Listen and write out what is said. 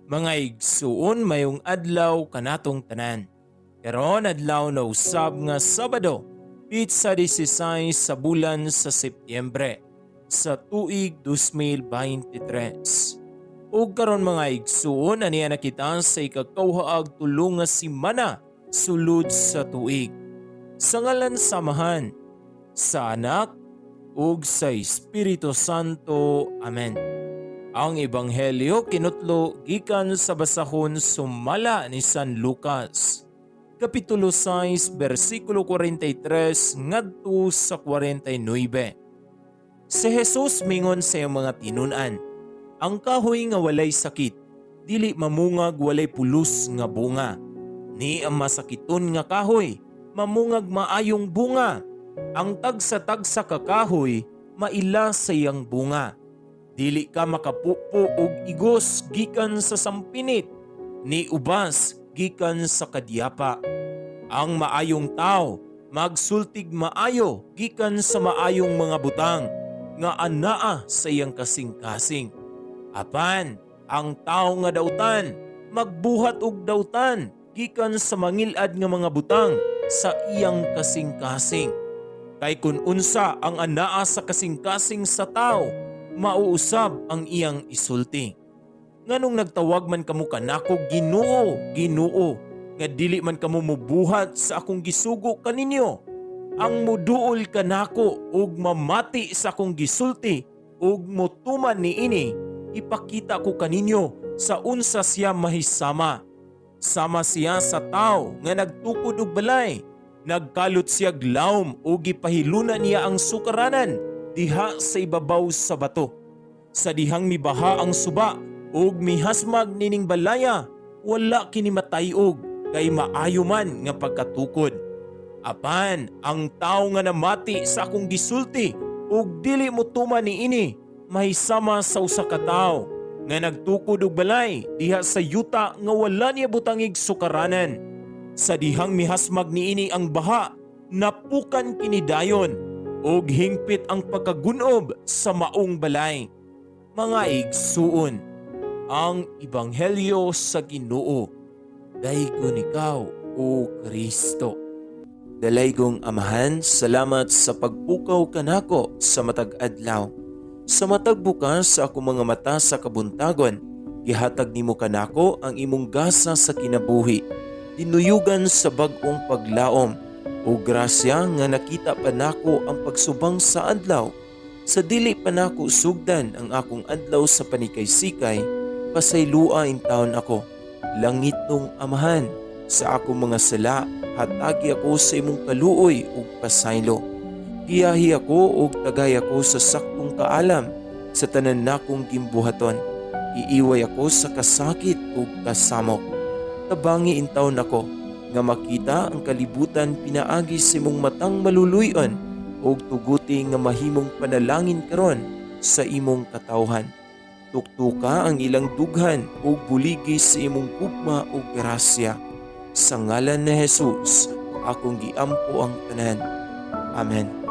Mga igsuon mayong adlaw kanatong tanan. Karon adlaw na usab nga Sabado, pitsa 16 sa bulan sa Setyembre sa tuig 2023. Ug karon mga igsuon aniya nakita sa ikakawhaag tulo nga semana sulod sa tuig. Sa ngalan samahan sa Anak ug sa Espiritu Santo. Amen. Ang Ebanghelyo kinutlo gikan sa basahon sumala ni San Lucas. Kapitulo 6, versikulo 43 ngadto sa 49. Si Jesus mingon sa iyang mga tinunan, ang kahoy nga walay sakit, dili mamungag walay pulos nga bunga. Ni ang masakiton nga kahoy, mamungag maayong bunga. Ang tagsa-tagsa ka kahoy, maila sa iyang bunga. Dili ka makapupo og igos gikan sa sampinit, ni ubas gikan sa kadyapa. Ang maayong tao magsultig maayo gikan sa maayong mga butang nga anaa sa iyang kasing-kasing. Apan ang tao nga dautan magbuhat og dautan gikan sa mangilad nga mga butang sa iyang kasing-kasing. Kay kun unsa ang anaa sa kasing-kasing sa tao, mauusab ang iyang isulti. Nganong nagtawag man kamo kanako Ginoo, Ginoo, nga dili man kamo mubuhat sa akong gisugo kaninyo. Ang muduol kanako ug mamati sa akong gisulti ug motuman niini, ipakita ko kaninyo sa unsa siya mahisama. Sama siya sa tao nga nagtukod og balay, nagkalot siya glawom ug gipahiluna niya ang sukaranan diha sa ibabaw sa bato. Sa dihang mibaha ang suba ug mihasmag nining balaya, wala kini matayog kay maayo man nga pagkatukod. Apan ang tao nga namati sa akong gisulti ug dili motuman niini, mahisama sa usa ka tawo nga nagtukod og balay diha sa yuta nga wala niya butangig sukaranan. Sa dihang mihasmag niini ang baha, napukan kini dayon ug hingpit ang pagkagunob sa maong balay. Mga igsuon, ang Ebanghelyo sa Ginoo. Daygon ikaw, O Kristo. Dalaygong Amahan, salamat sa pagpukaw kanako sa matag adlaw. Sa matag bukas sa akong mga mata sa kabuntagon, gihatag nimo kanako ang imong gasa sa kinabuhi. Tinuyugan sa bag-ong paglaom o grasya nga nakita pa nako ang pagsubang sa adlaw. Sa dili pa nako sugdan ang akong adlaw sa panikay-sikay, pasaylua in taon ako. Langitong Amahan, sa akong mga sala, hatagi ako sa imong kaluoy ug pasaylo. Giyahi ako ug tagay ako sa saktong kaalam sa tanan nakong gimbuhaton. Iiway ako sa kasakit ug kasamok. Tabangi in taon ako nga makita ang kalibutan pinaagi sa imong matang maluluyon ug tuguti nga mahimong panalangin karon sa imong katawhan. Tuktuka ang ilang dughan ug buligi sa imong gugma ug grasya. Sa ngalan ni Jesus, akong giampo ang tanan. Amen.